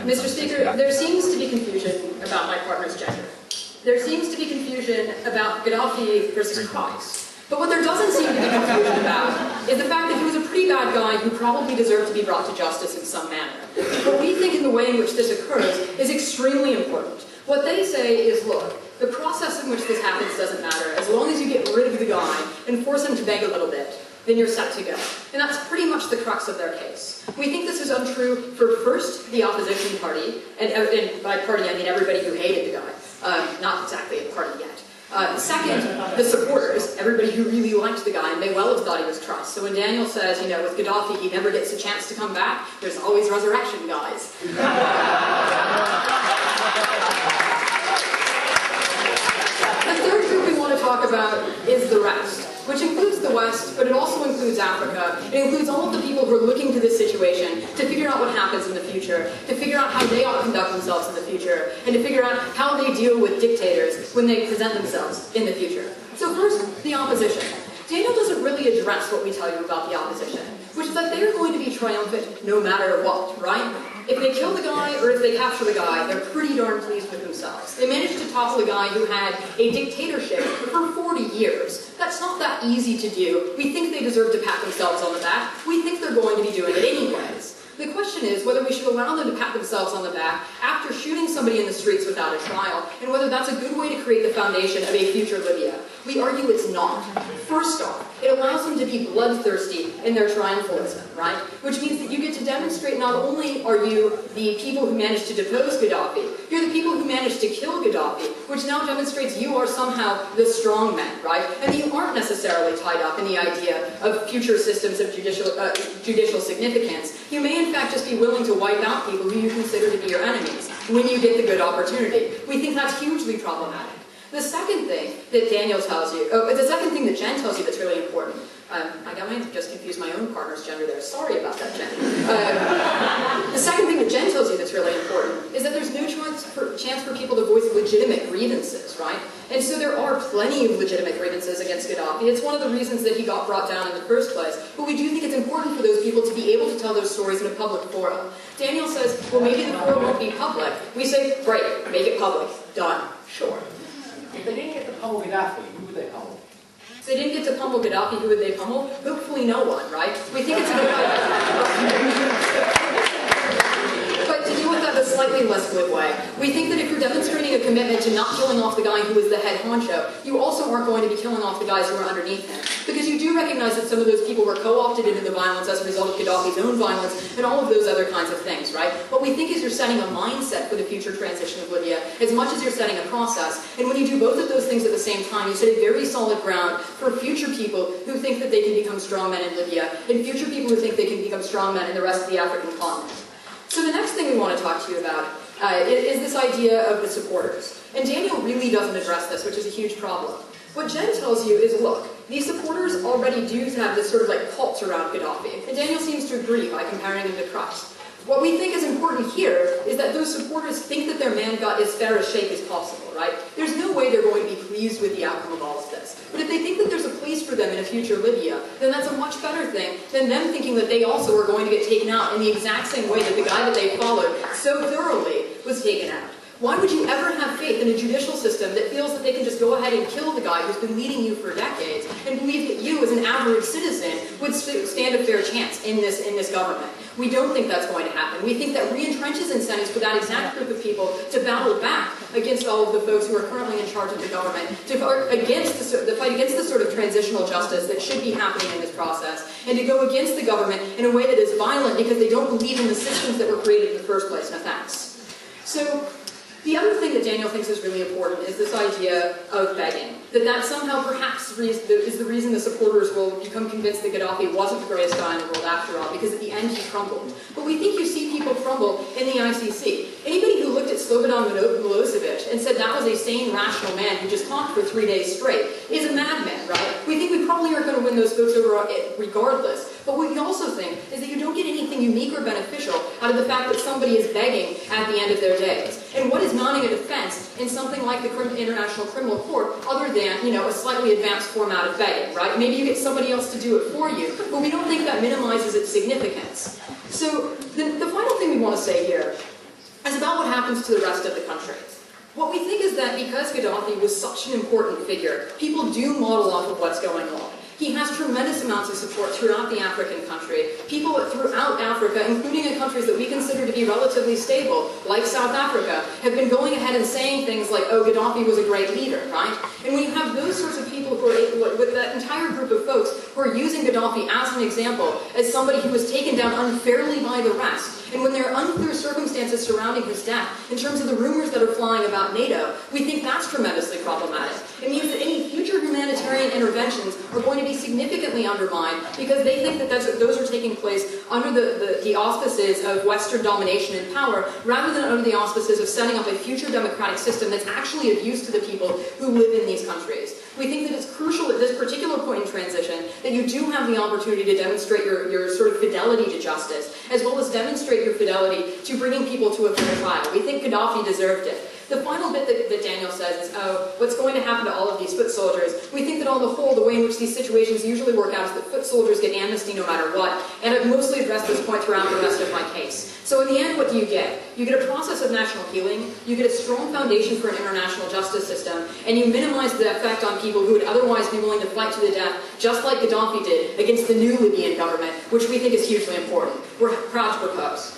Mr. Speaker, there seems to be confusion about my partner's gender. There seems to be confusion about Gaddafi versus Christ. But what there doesn't seem to be confusion about is the fact that he was a pretty bad guy who probably deserved to be brought to justice in some manner. What we think in the way in which this occurs is extremely important. What they say is, look, the process in which this happens doesn't matter. As long as you get rid of the guy and force him to beg a little bit, then you're set to go. And that's pretty much the crux of their case. We think this is untrue for, first, the opposition party, and by party I mean everybody who hated the guy, not exactly a party yet. Second, the supporters, everybody who really liked the guy and may well have thought he was trust. So when Daniel says, you know, with Gaddafi he never gets a chance to come back, there's always resurrection, guys. The third group we want to talk about is the rest, which includes the West, but it also includes Africa. It includes all of the people who are looking to this situation to figure out what happens in the future, to figure out how they ought to conduct themselves in the future, and to figure out how they deal with dictators when they present themselves in the future. So first, the opposition. Daniel doesn't really address what we tell you about the opposition, which is that they're going to be triumphant no matter what, right? If they kill the guy or if they capture the guy, they're pretty darn pleased with themselves. They managed to topple a guy who had a dictatorship for 40 years. That's not that easy to do. We think they deserve to pat themselves on the back. We think they're going to be doing it anyways. The question is whether we should allow them to pat themselves on the back after shooting somebody in the streets without a trial, and whether that's a good way to create the foundation of a future Libya. We argue it's not. First off, it allows them to be bloodthirsty in their triumphalism, right? Which means that you get to demonstrate not only are you the people who managed to depose Gaddafi, you're the people who managed to kill Gaddafi, which now demonstrates you are somehow the strong men, right? And you aren't necessarily tied up in the idea of future systems of judicial significance. You may in fact just be willing to wipe out people who you consider to be your enemies when you get the good opportunity. We think that's hugely problematic. The second thing that Daniel tells you, the second thing that Jen tells you that's really important, just confused my own partner's gender there, sorry about that, Jen. The second thing that Jen tells you that's really important is that there's no chance for people to voice legitimate grievances, right? And so there are plenty of legitimate grievances against Gaddafi. It's one of the reasons that he got brought down in the first place, but we do think it's important for those people to be able to tell those stories in a public forum. Daniel says, well, maybe the forum won't be public. We say, great, make it public. Done. Sure. If they didn't get to pummel Gaddafi, who would they pummel? If they didn't get to pummel Gaddafi, who would they pummel? Hopefully no one, right? We think it's a good idea. But to deal with that the slightly less good way, we think that if you're demonstrating a commitment to not killing off the guy who is the head honcho, you also aren't going to be killing off the guys who are underneath him. Because you do recognize that some of those people were co-opted into the violence as a result of Gaddafi's own violence and all of those other kinds of things, right? What we think is you're setting a mindset for the future transition of Libya as much as you're setting a process. And when you do both of those things at the same time, you set a very solid ground for future people who think that they can become strongmen in Libya and future people who think they can become strongmen in the rest of the African continent. So the next thing we want to talk to you about is this idea of the supporters. And Daniel really doesn't address this, which is a huge problem. What Jen tells you is, look, these supporters already do have this sort of like cult around Gaddafi. And Daniel seems to agree by comparing him to Christ. What we think is important here is that those supporters think that their man got as fair a shake as possible, right? There's no way they're going to be pleased with the outcome of all of this. But if they think that there's a place for them in a future Libya, then that's a much better thing than them thinking that they also are going to get taken out in the exact same way that the guy that they followed so thoroughly was taken out. Why would you ever have faith in a judicial system that feels that they can just go ahead and kill the guy who's been leading you for decades and believe that you, as an average citizen, would stand a fair chance in this government? We don't think that's going to happen. We think that re-entrenches incentives for that exact group of people to battle back against all of the folks who are currently in charge of the government, to fight against the sort of transitional justice that should be happening in this process, and to go against the government in a way that is violent because they don't believe in the systems that were created in the first place. No thanks. So, the other thing that Daniel thinks is really important is this idea of begging. That somehow perhaps is the reason the supporters will become convinced that Gaddafi wasn't the greatest guy in the world after all, because at the end he crumbled. But we think you see people crumble in the ICC. Anybody who looked at Slobodan Milosevic and said that was a sane, rational man who just talked for 3 days straight is a madman, right? We think we probably aren't going to win those folks over regardless. But what we also think is that you don't get anything unique or beneficial out of the fact that somebody is begging at the end of their days. And what is mounting a defense in something like the International Criminal Court other than, a slightly advanced format of begging, right? Maybe you get somebody else to do it for you, but we don't think that minimizes its significance. So the final thing we want to say here is about what happens to the rest of the country. What we think is that because Gaddafi was such an important figure, people do model off of what's going on. He has tremendous amounts of support throughout the African country. People throughout Africa, including in countries that we consider to be relatively stable, like South Africa, have been going ahead and saying things like, oh, Gaddafi was a great leader, right? And when you have those sorts of people who are, with that entire group of folks who are using Gaddafi as an example, as somebody who was taken down unfairly by the rest, and when there are unclear circumstances surrounding his death, in terms of the rumors that are flying about NATO, we think that's tremendously problematic. It means that any future humanitarian interventions are going to be significantly undermined because they think that those are taking place under the auspices of Western domination and power, rather than under the auspices of setting up a future democratic system that's actually of use to the people who live in these countries. We think that it's crucial at this particular point in transition that you do have the opportunity to demonstrate your sort of fidelity to justice, as well as demonstrate your fidelity to bringing people to a fair trial. We think Gaddafi deserved it. The final bit that Daniel says is, oh, what's going to happen to all of these foot soldiers? We think that on the whole, the way in which these situations usually work out is that foot soldiers get amnesty no matter what, and I've mostly addressed this point throughout the rest of my case. So in the end, what do you get? You get a process of national healing, you get a strong foundation for an international justice system, and you minimize the effect on people who would otherwise be willing to fight to the death, just like Gaddafi did, against the new Libyan government, which we think is hugely important. We're proud to propose.